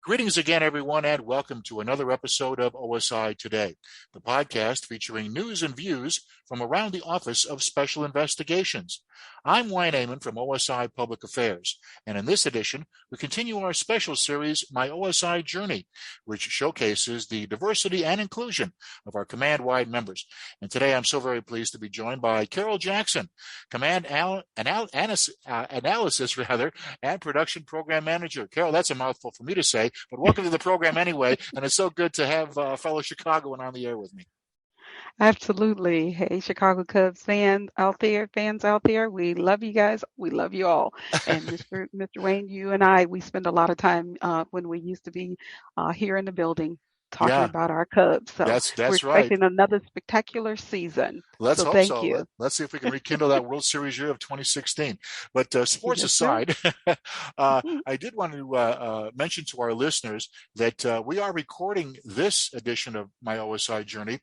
Greetings again, everyone, and welcome to another episode of OSI Today, the podcast featuring news and views from around the Office of Special Investigations. I'm Wayne Amon from OSI Public Affairs, and in this edition, we continue our special series, My OSI Journey, which showcases the diversity and inclusion of our command-wide members. And today, I'm so very pleased to be joined by Carol Jackson, Command Analysis and Production Program Manager. Carol, that's a mouthful for me to say, but welcome to the program anyway, and it's so good to have a fellow Chicagoan on the air with me. Absolutely. Hey, Chicago Cubs fans out there, we love you guys. We love you all. And Mr. Wayne, you and I, we spend a lot of time when we used to be here in the building talking Yeah, about our Cubs. So we're that's right. expecting another spectacular season. Let's So hope thank so. you. Let's see if we can rekindle that World Series year of 2016. But sports Yes, sir. aside, I did want to mention to our listeners that we are recording this edition of My OSI Journey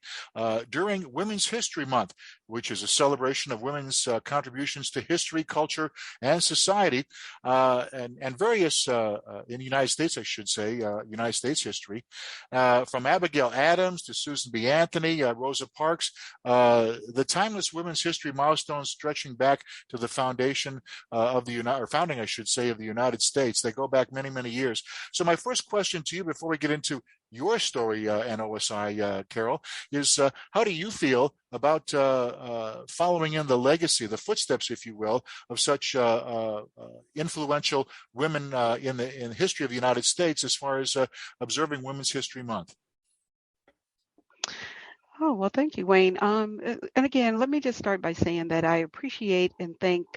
during Women's History Month, which is a celebration of women's contributions to history, culture, and society, and various, in the United States, I should say, United States history, from Abigail Adams to Susan B. Anthony, Rosa Parks, the timeless women's history milestones stretching back to the foundation of the founding, I should say, of the United States. They go back many, many years. So my first question to you before we get into your story and OSI, Carol, is how do you feel about following in the legacy, the footsteps, if you will, of such influential women in the history of the United States as far as observing Women's History Month? Oh, well, thank you, Wayne. And again, let me just start by saying that I appreciate and thank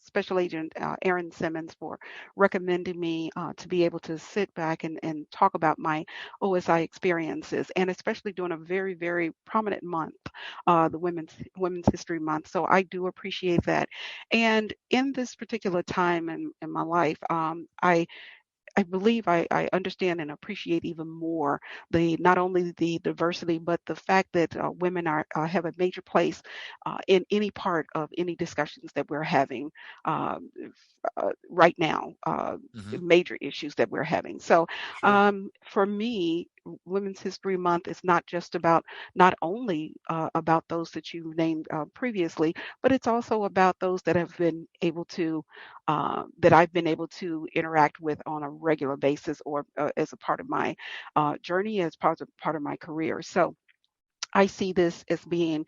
Special Agent Aaron Simmons for recommending me to be able to sit back and talk about my OSI experiences, and especially during a very, very prominent month, the Women's History Month. So I do appreciate that. And in this particular time in my life, I believe I understand and appreciate even more the not only the diversity, but the fact that women are have a major place in any part of any discussions that we're having right now, Mm-hmm. major issues that we're having. So Sure. for me, Women's History Month is not just about not only about those that you named previously, but it's also about those that have been able to that I've been able to interact with on a regular basis or as a part of my journey, as part of my career. So I see this as being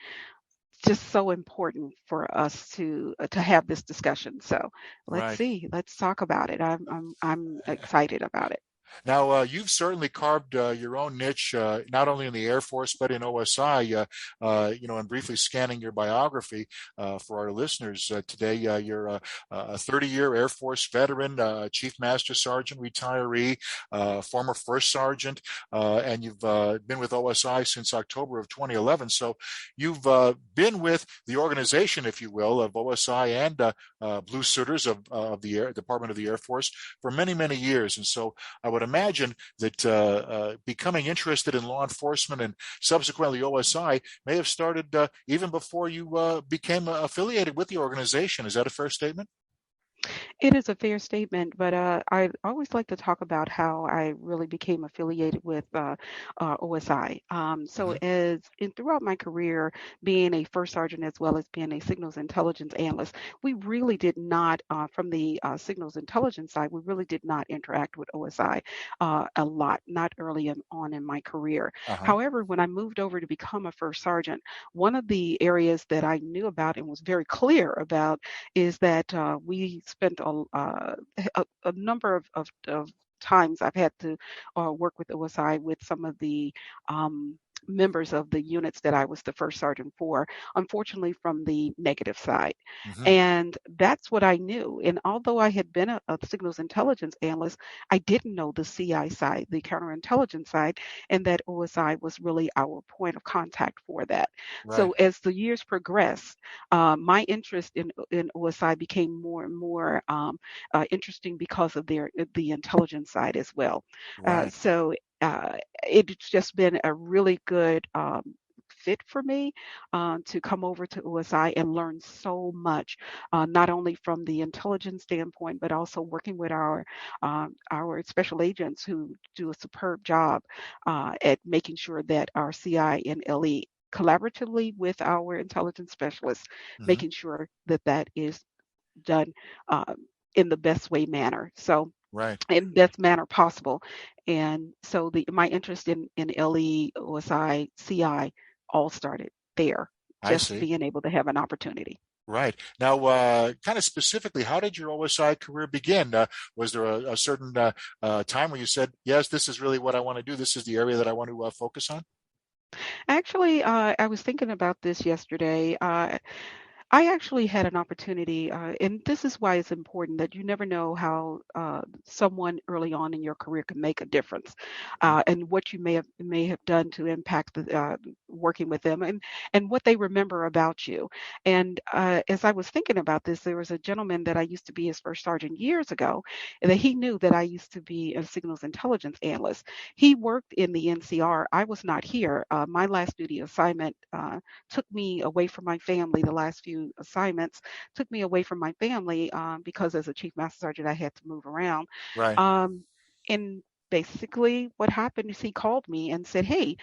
just so important for us to have this discussion. So let's Right. see, let's talk about it. I'm excited about it. Now, you've certainly carved your own niche, not only in the Air Force, but in OSI. And briefly scanning your biography for our listeners today, you're a 30-year Air Force veteran, Chief Master Sergeant retiree, former First Sergeant, and you've been with OSI since October of 2011. So you've been with the organization, if you will, of OSI and Blue Suiters of the Department of the Air Force for many, many years. And so I would imagine that becoming interested in law enforcement and subsequently OSI may have started even before you became affiliated with the organization. Is that a fair statement? It is a fair statement, but I always like to talk about how I really became affiliated with OSI. So Mm-hmm. as in throughout my career, being a first sergeant as well as being a signals intelligence analyst, we really did not, from the signals intelligence side, we really did not interact with OSI a lot, not early on in my career. Uh-huh. However, when I moved over to become a first sergeant, one of the areas that I knew about and was very clear about is that we spent a number of times I've had to work with OSI with some of the members of the units that I was the first sergeant for, unfortunately from the negative side. Mm-hmm. And that's what I knew. And although I had been a signals intelligence analyst, I didn't know the CI side, the counterintelligence side, and that OSI was really our point of contact for that. So Right. as the years progressed, my interest in OSI became more and more interesting because of the intelligence side as well. Right. So it's just been a really good fit for me to come over to OSI and learn so much, not only from the intelligence standpoint, but also working with our special agents who do a superb job at making sure that our CI and LE collaboratively with our intelligence specialists, Hmm. making sure that that is done uh, in the best way manner. So Right. in best manner possible. And so my interest in LE, OSI, CI all started there, I just see. being able to have an opportunity. Right. Now, kind of specifically, how did your OSI career begin? Was there a certain time where you said, yes, this is really what I want to do? This is the area that I want to focus on? Actually, I was thinking about this yesterday. I actually had an opportunity, and this is why it's important that you never know how someone early on in your career can make a difference, Mhm. and what you may have done to impact the working with them, and what they remember about you. And as I was thinking about this, there was a gentleman that I used to be his first sergeant years ago, and that he knew that I used to be a signals intelligence analyst. He worked in the NCR. I was not here. My last duty assignment took me away from my family. The last few assignments took me away from my family because as a chief master sergeant, I had to move around. Right. Um, and basically, what happened is he called me and said, "Hey,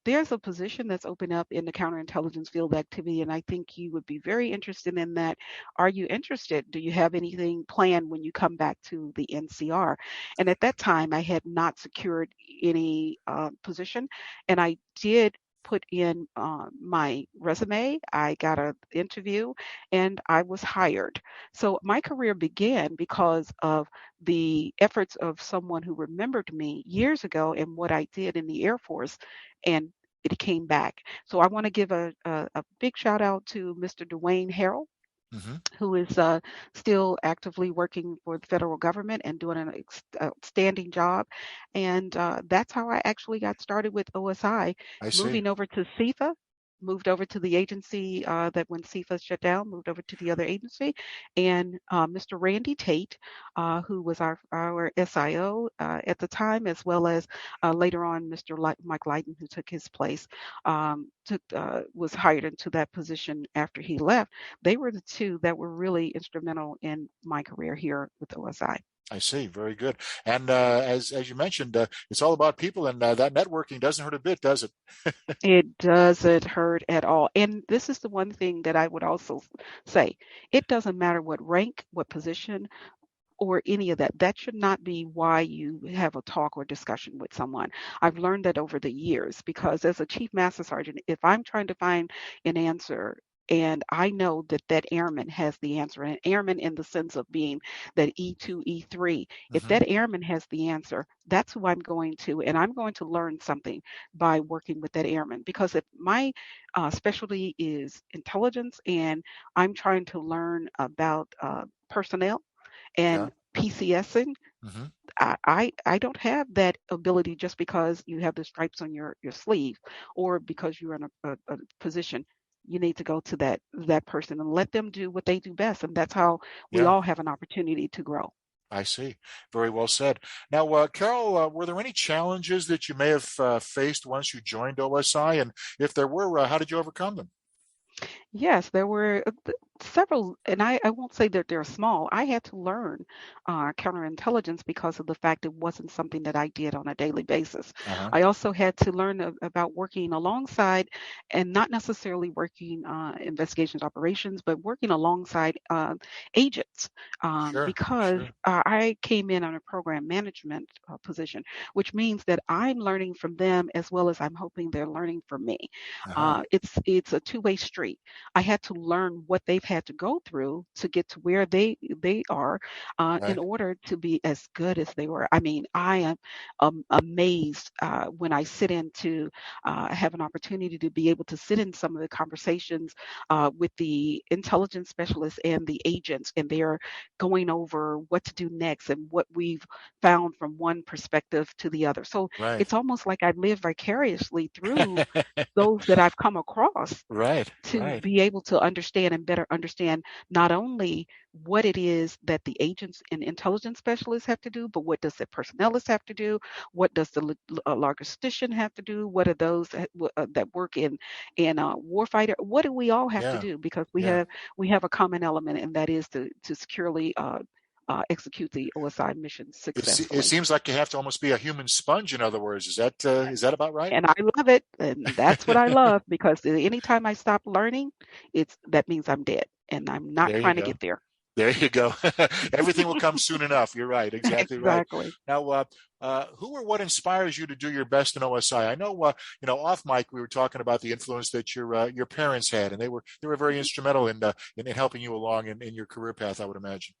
there's a position that's open up in the counterintelligence field activity, and I think you would be very interested in that. Are you interested? Do you have anything planned when you come back to the NCR?" And at that time, I had not secured any position, and I did put in my resume. I got an interview, and I was hired. So my career began because of the efforts of someone who remembered me years ago and what I did in the Air Force, and it came back. So I want to give a big shout out to Mr. Dwayne Harrell, Hmm. who is still actively working for the federal government and doing an outstanding job. And that's how I actually got started with OSI, I see. moving over to CIFA. Moved over to the agency that when CIFA shut down, moved over to the other agency. And Mr. Randy Tate, who was our SIO at the time, as well as later on Mr. Mike Lighton, who took his place, was hired into that position after he left. They were the two that were really instrumental in my career here with OSI. I see. Very good. And as you mentioned, it's all about people, and that networking doesn't hurt a bit, does it? It doesn't hurt at all. And this is the one thing that I would also say. It doesn't matter what rank, what position, or any of that. That should not be why you have a talk or discussion with someone. I've learned that over the years because as a chief master sergeant, if I'm trying to find an answer and I know that that airman has the answer, and airman in the sense of being that E2, E3, if Hmm. that airman has the answer, that's who I'm going to, and I'm going to learn something by working with that airman. Because if my specialty is intelligence and I'm trying to learn about personnel, Yeah. and PCSing, Hmm. I don't have that ability just because you have the stripes on your sleeve or because you're in a position. You need to go to that person and let them do what they do best, and that's how we Yeah. all have an opportunity to grow. I see. Very well said. Now, Carol, were there any challenges that you may have faced once you joined OSI? And if there were, how did you overcome them? Yes, there were several, and I won't say that they're small. I had to learn counterintelligence because of the fact it wasn't something that I did on a daily basis. Uh-huh. I also had to learn about working alongside and not necessarily working investigations operations, but working alongside agents Sure. because Sure. I came in on a program management position, which means that I'm learning from them as well as I'm hoping they're learning from me. Uh-huh. It's a two-way street. I had to learn what they've had to go through to get to where they are in Right. order to be as good as they were. I mean, I am amazed when I sit in to have an opportunity to be able to sit in some of the conversations with the intelligence specialists and the agents, and they're going over what to do next and what we've found from one perspective to the other. So Right. it's almost like I live vicariously through those that I've come across Right. to Right. be able to understand and better understand not only what it is that the agents and intelligence specialists have to do, but what does the personnelist have to do? What does the logistician have to do? What are those that work in warfighter? What do we all have to Yeah. do? Because Yeah. we have a common element, and that is to securely execute the OSI mission It successfully. seems like you have to almost be a human sponge, in other words. Is that about right? And I love it, and that's what I love because anytime I stop learning, it's that means I'm dead, and I'm not There you trying to go. get there. There you go. Everything will come soon enough. You're right. Exactly right. Exactly. Now, who or what inspires you to do your best in OSI? I know, off mic we were talking about the influence that your parents had, and they were very Mhm. instrumental in helping you along in your career path, I would imagine.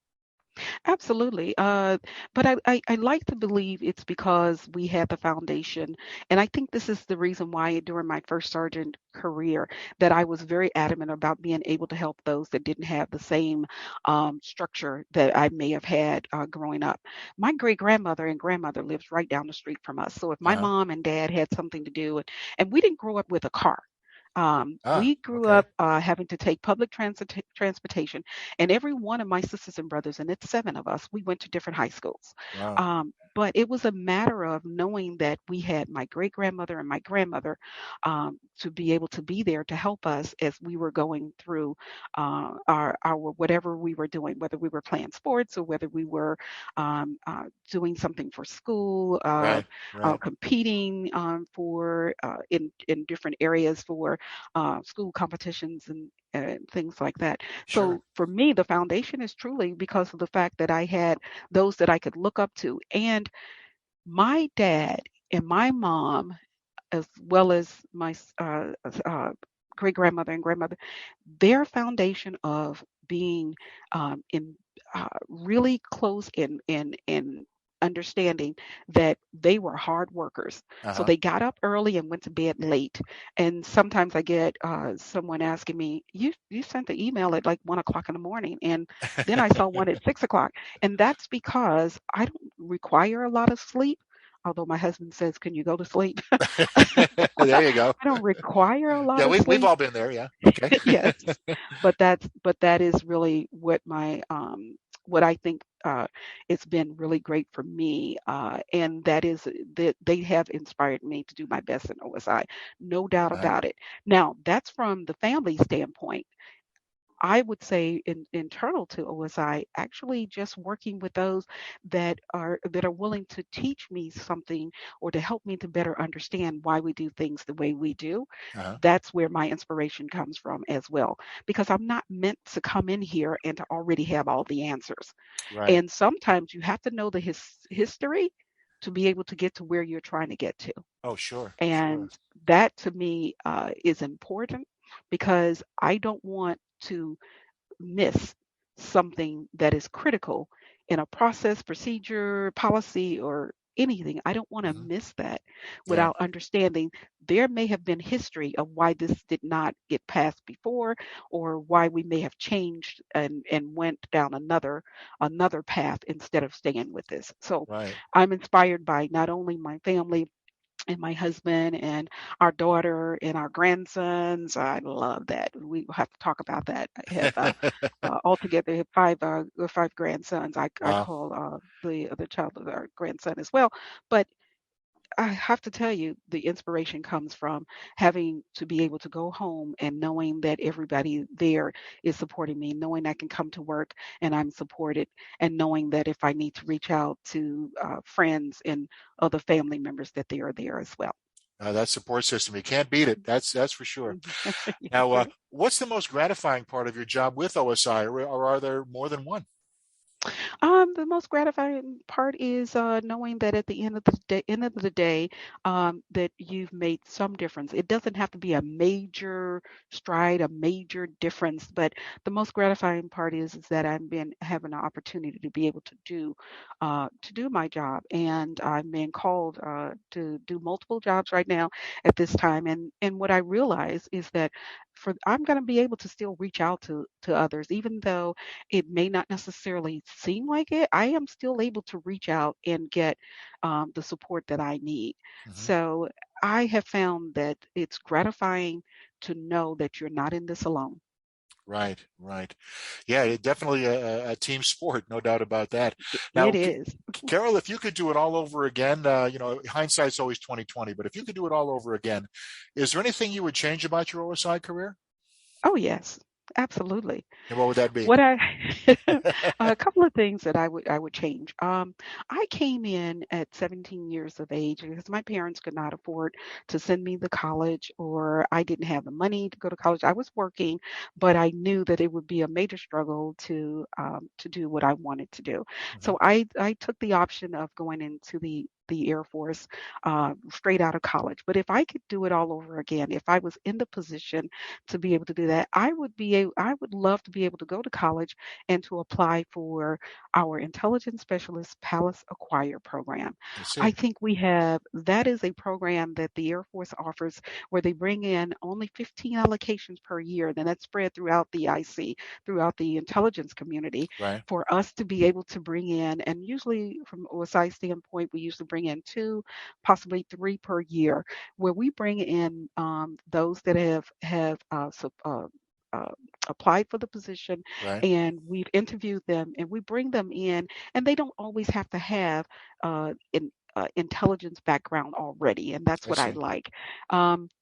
Absolutely. But I like to believe it's because we had the foundation. And I think this is the reason why during my first sergeant career that I was very adamant about being able to help those that didn't have the same structure that I may have had growing up. My great grandmother and grandmother lives right down the street from us. So if my Uh-huh. mom and dad had something to do, and we didn't grow up with a car. Ah, We grew okay. up having to take public transportation, and every one of my sisters and brothers, and it's seven of us, we went to different high schools. Wow. But it was a matter of knowing that we had my great grandmother and my grandmother to be able to be there to help us as we were going through our whatever we were doing, whether we were playing sports or whether we were doing something for school, Right. Right. competing for in different areas for school competitions and things like that. Sure. So for me, the foundation is truly because of the fact that I had those that I could look up to. And my dad and my mom, as well as my great grandmother and grandmother, their foundation of being in really close in understanding that they were hard workers. So Uh-huh. they got up early and went to bed late. And sometimes I get someone asking me, "You sent the email at like 1 o'clock in the morning," and then I saw one at 6 o'clock, and that's because I don't require a lot of sleep. Although my husband says, "Can you go to sleep?" There you go. I don't require a lot Yeah, of we've sleep. all been there. Yeah. Okay. Yes, but that is really what my what I think it's been really great for me, and that is that they have inspired me to do my best in OSI, no doubt Uh-huh. about it. Now, that's from the family standpoint. I would say internal to OSI, actually just working with those that are willing to teach me something or to help me to better understand why we do things the way we do. Uh-huh. That's where my inspiration comes from as well. Because I'm not meant to come in here and to already have all the answers. Right. And sometimes you have to know the history to be able to get to where you're trying to get to. Oh, sure. Sure. And that to me is important because I don't want to miss something that is critical in a process, procedure, policy, or anything. I don't want to Hmm. miss that Yeah. without understanding there may have been history of why this did not get passed before or why we may have changed and went down another path instead of staying with this. So Right. I'm inspired by not only my family and my husband and our daughter and our grandsons. I love that. We will have to talk about that. I have altogether five grandsons. I Wow. call the other child of our grandson as well. But I have to tell you, the inspiration comes from having to be able to go home and knowing that everybody there is supporting me, knowing I can come to work and I'm supported, and knowing that if I need to reach out to friends and other family members, that they are there as well. That support system, you can't beat it. That's for sure. Mhm. Yes, Now, sir. what's the most gratifying part of your job with OSI, or are there more than one? The most gratifying part is knowing that at the end of the day, that you've made some difference. It doesn't have to be a major stride, a major difference, but the most gratifying part is that I've been having an opportunity to be able to do my job, and I'm being called to do multiple jobs right now at this time. And what I realize is that for I'm going to be able to still reach out to others, even though it may not necessarily seem like it, I am still able to reach out and get the support that I need. Hmm. So I have found that it's gratifying to know that you're not in this alone. Right, right. Yeah, definitely a team sport, no doubt about that. It Now, is. Carol, if you could do it all over again, hindsight's always 2020, but if you could do it all over again, is there anything you would change about your OSI career? Oh, yes, absolutely. And what would that be? What I a couple of things that I would change. I came in at 17 years of age because my parents could not afford to send me to college, or I didn't have the money to go to college. I was working, but I knew that it would be a major struggle to do what I wanted to do. Hmm. So I took the option of going into the Air Force straight out of college. But if I could do it all over again, if I was in the position to be able to do that, I would love to be able to go to college and to apply for our intelligence specialist Palace Acquire program. I I see. think that is a program that the Air Force offers where they bring in only 15 allocations per year, then that's spread throughout the IC, throughout the intelligence community, Right, for us to be able to bring in, and usually from OSI standpoint, we usually bring in two, possibly three per year, where we bring in those that uh, applied for the position, right. and we've interviewed them, and we bring them in, and they don't always have to have intelligence background already, and that's I what I see. like.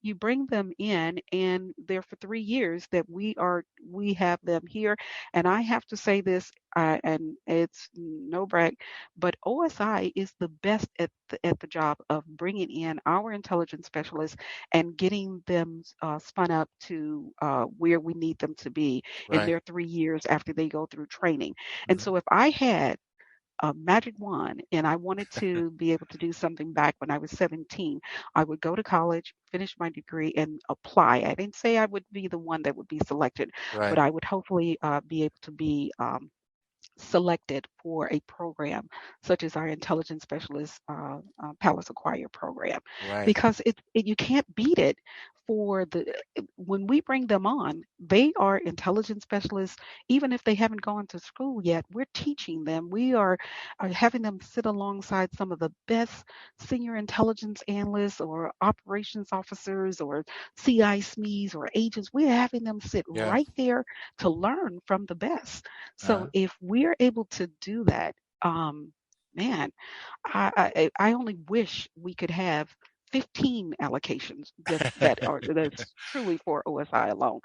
You bring them in, and they're for 3 years that we have them here, and I have to say this, and it's no brag, but OSI is the best at the job of bringing in our intelligence specialists and getting them spun up to where we need them to be in Right. their 3 years after they go through training. And Hmm. so if I had a magic wand and I wanted to be able to do something back when I was 17, I would go to college, finish my degree, and apply. I didn't say I would be the one that would be selected, but Right, I would hopefully be able to be selected for a program such as our intelligence specialist Palace Acquire program, right. because you can't beat it. For the When we bring them on, they are intelligence specialists. Even if they haven't gone to school yet, we're teaching them. We are having them sit alongside some of the best senior intelligence analysts or operations officers or CI SMEs or agents. We're having them sit Yeah. right there to learn from the best. So Uh-huh. if we're able to do that, man, I only wish we could have 15 allocations just that's truly for OSI alone.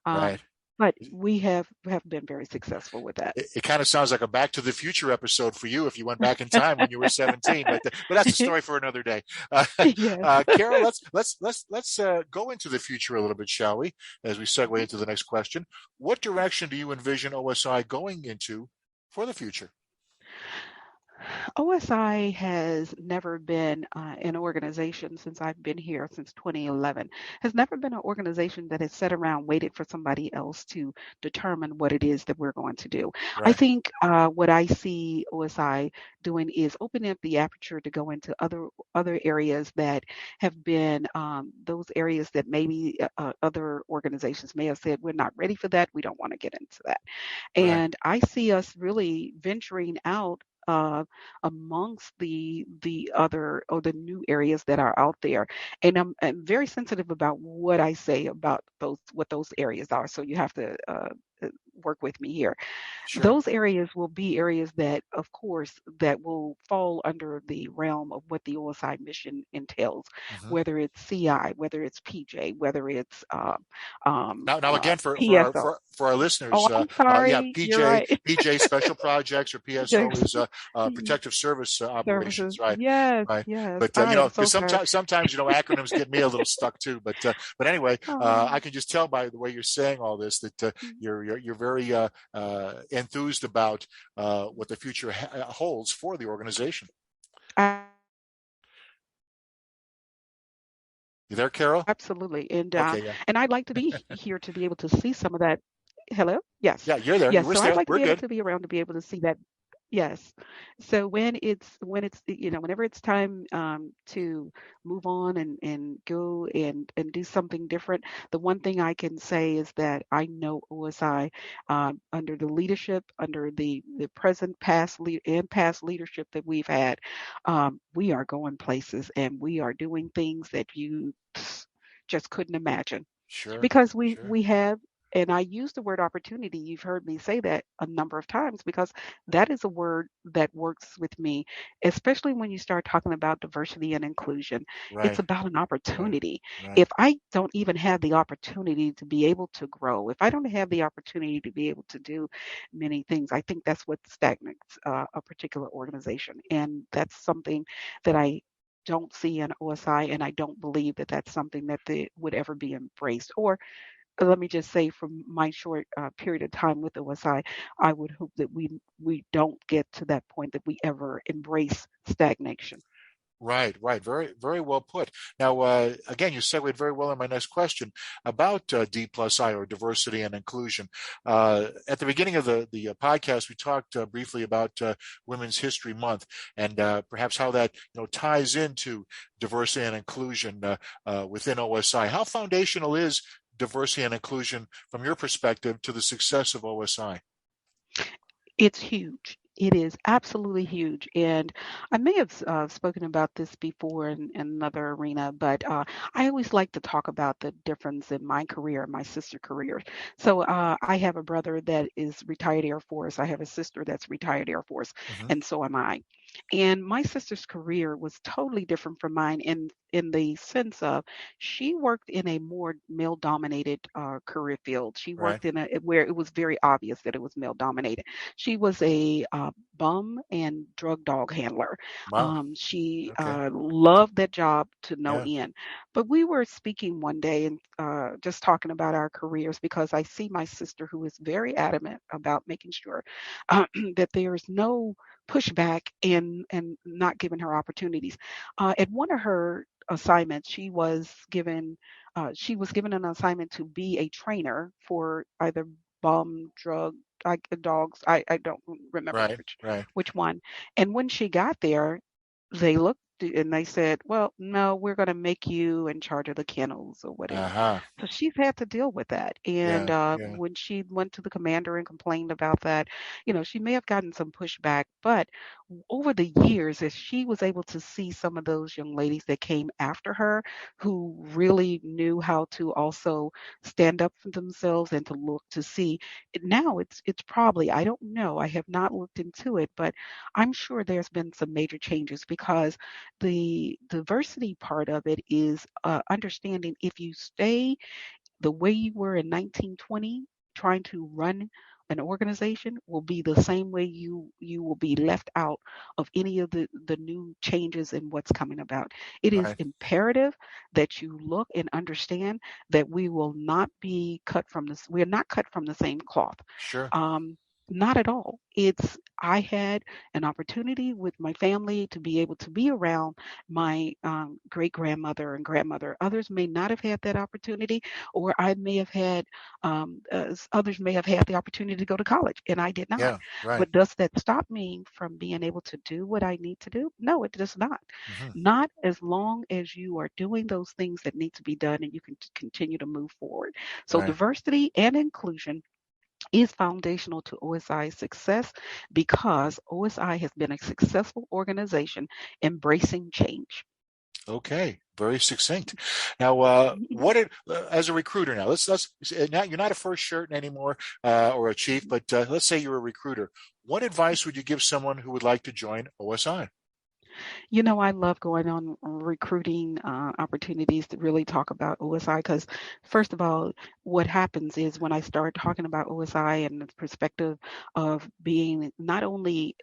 Right. But we have been very successful with that. It kind of sounds like a Back to the Future episode for you if you went back in time when you were 17, but that's a story for another day. Yes. Carol, let's go into the future a little bit, shall we? As we segue into the next question, what direction do you envision OSI going into for the future? OSI has never been an organization since I've been here since 2011, has never been an organization that has sat around, waited for somebody else to determine what it is that we're going to do. I Right. think what I see OSI doing is opening up the aperture to go into other areas that have been those areas that maybe other organizations may have said, we're not ready for that. We don't want to get into that. Right. And I see us really venturing out amongst the other or the new areas that are out there. And I'm very sensitive about what I say about those what those areas are. So you have to work with me here. Sure. Those areas will be areas that, of course, that will fall under the realm of what the OSI mission entails, Hmm. whether it's CI, whether it's PJ, whether it's Now again, PSO. for our Oh, listeners, I'm yeah, sorry. You're right. PJ Special Projects or PSO Yes. is Protective Service Services. Operations, right? Yes, Right. yes. But I am because so sorry. sometimes acronyms get me a little stuck too. But anyway, I Oh. can just tell by the way you're saying all this that you're very enthused about what the future holds for the organization. I You there, Carol? Absolutely. Okay, yeah, And I'd like to be here to be able to see some of that. Hello? Yes. yeah, you're there. You Yes. were So I'd there. like to We're be able good. to be around to be able to see that. Yes. So when it's whenever it's time to move on and go and do something different, the one thing I can say is that I know OSI under the leadership, under the present, past leadership that we've had, we are going places and we are doing things that you just couldn't imagine Sure, because we sure. we have. And I use the word opportunity. You've heard me say that a number of times because that is a word that works with me, especially when you start talking about diversity and inclusion. It's Right, about an right, opportunity. right. If I don't even have the opportunity to be able to grow, if I don't have the opportunity to be able to do many things, I think that's what stagnates a particular organization. And that's something that I don't see in OSI, and I don't believe that that's something that they would ever be embraced. Or let me just say, from my short period of time with OSI, I would hope that we don't get to that point that we ever embrace stagnation. Right, right. Very, very well put. Now, again, you segued very well in my next question about D plus I, or diversity and inclusion. At the beginning of the podcast, we talked briefly about Women's History Month, and perhaps how that ties into diversity and inclusion within OSI. How foundational is diversity and inclusion from your perspective to the success of OSI? It's huge. It is absolutely huge. And I may have spoken about this before in another arena, but I always like to talk about the difference in my career and my sister career. So I have a brother that is retired Air Force. I have a sister that's retired Air Force, Hmm. and so am I. And my sister's career was totally different from mine in the sense of she worked in a more male dominated career field. She Right. worked in a where it was very obvious that it was male dominated. She was a bum and drug dog handler. Wow. She Okay. loved that job to no Yeah. end. But we were speaking one day and just talking about our careers because I see my sister who is very adamant about making sure that there's no pushback and not giving her opportunities. At one of her assignments, she was given an assignment to be a trainer for either bum, drug, dogs. I don't remember Right. Right. which one. And when she got there, they looked and they said, "Well, no, we're going to make you in charge of the kennels or whatever." Uh-huh. So she's had to deal with that. And Yeah. Yeah. when she went to the commander and complained about that, she may have gotten some pushback, but over the years, as she was able to see some of those young ladies that came after her who really knew how to also stand up for themselves and to look to see now it's probably, I don't know, I have not looked into it, but I'm sure there's been some major changes because the diversity part of it is understanding if you stay the way you were in 1920 trying to run an organization will be the same way you will be left out of any of the new changes in what's coming about. It is Right. imperative that you look and understand that we will not be cut from this, we're not cut from the same cloth. Sure. um, not at all. It's I had an opportunity with my family to be able to be around my great grandmother and grandmother. Others may not have had that opportunity, or I may have had, others may have had the opportunity to go to college, and I did not. Yeah. Right. But does that stop me from being able to do what I need to do? No, it does not. Hmm. Not as long as you are doing those things that need to be done and you can continue to move forward. So, Right. diversity and inclusion is foundational to OSI's success because OSI has been a successful organization embracing change. Okay. Very succinct. Now, as a recruiter now, let's now you're not a first shirt anymore, or a chief, but let's say you're a recruiter. What advice would you give someone who would like to join OSI? I love going on recruiting opportunities to really talk about OSI because, first of all, what happens is when I start talking about OSI and the perspective of being not only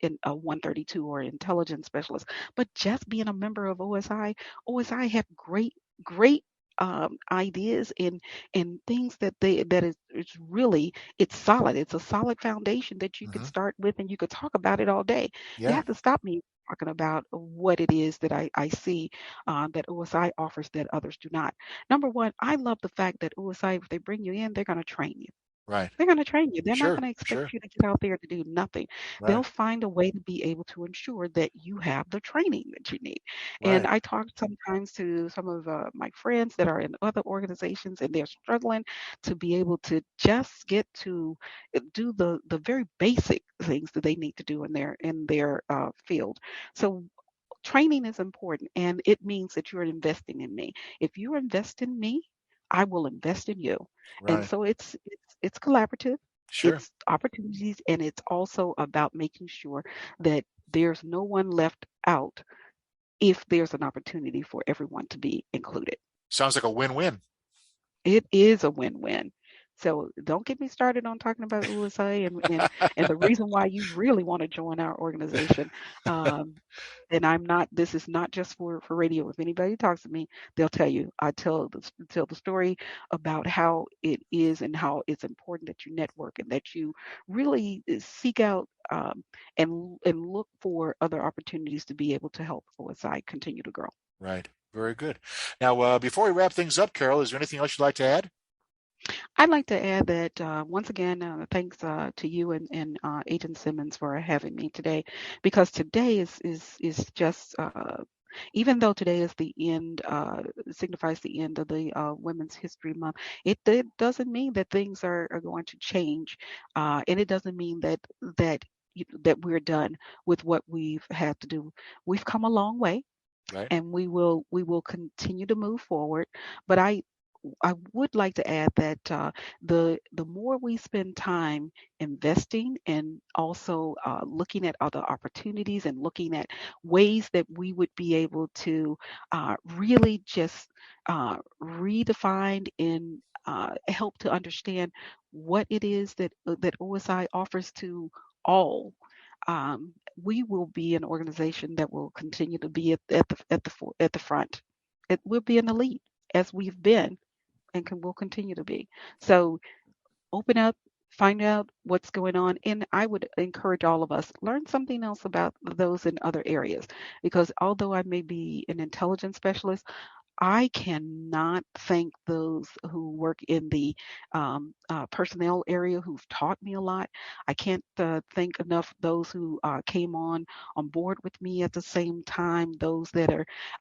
in a 132 or intelligence specialist, but just being a member of OSI, OSI have great ideas and things that it's really it's solid. It's a solid foundation that you could Hmm. start with and you could talk about it all day. You Yeah. have to stop me talking about what it is that I see that OSI offers that others do not. Number one, I love the fact that OSI, if they bring you in, they're going to train you. Right. They're going to train you. They're not Sure. going to expect Sure. you to get out there to do nothing. They'll Right. find a way to be able to ensure that you have the training that you need. And Right. I talk sometimes to some of my friends that are in other organizations and they're struggling to be able to just get to do the very basic things that they need to do in their field. So training is important and it means that you're investing in me. If you invest in me, I will invest in you. And Right. so it's collaborative, Sure. it's opportunities, and it's also about making sure that there's no one left out if there's an opportunity for everyone to be included. Sounds like a win-win. It is a win-win. So don't get me started on talking about OSI and the reason why you really want to join our organization. Um, and I'm not. This is not just for radio. If anybody talks to me, they'll tell you. I tell the story about how it is and how it's important that you network and that you really seek out and look for other opportunities to be able to help OSI continue to grow. Right. Very good. Now, before we wrap things up, Carol, is there anything else you'd like to add? I'd like to add that once again, thanks to you and Agent Simmons for having me today, because today is just even though today is the end, signifies the end of the Women's History Month, it doesn't mean that things are going to change, and it doesn't mean that we're done with what we've had to do. We've come a long way, Right. and we will continue to move forward. But I would like to add that the more we spend time investing and also looking at other opportunities and looking at ways that we would be able to really just redefine and help to understand what it is that OSI offers to all. We will be an organization that will continue to be at the front. It will be in the lead as we've been and will continue to be. So open up, find out what's going on, and I would encourage all of us learn something else about those in other areas. Because although I may be an intelligence specialist, I cannot thank those who work in the personnel area who've taught me a lot. I can't thank enough those who came on board with me at the same time. Those that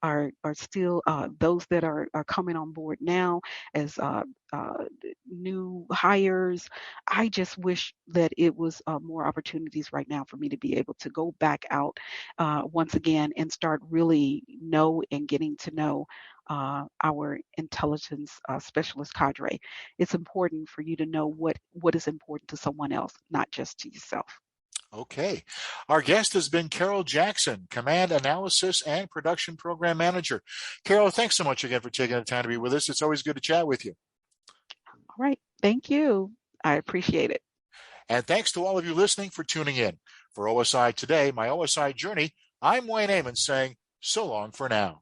are still those that are coming on board now as uh, new hires. I just wish that it was more opportunities right now for me to be able to go back out once again and start really know and getting to know our intelligence specialist cadre. It's important for you to know what is important to someone else, not just to yourself. Okay. Our guest has been Carol Jackson, Command Analysis and Production Program Manager. Carol, thanks so much again for taking the time to be with us. It's always good to chat with you. All right. Thank you. I appreciate it. And thanks to all of you listening for tuning in. For OSI Today, my OSI Journey, I'm Wayne Amon saying so long for now.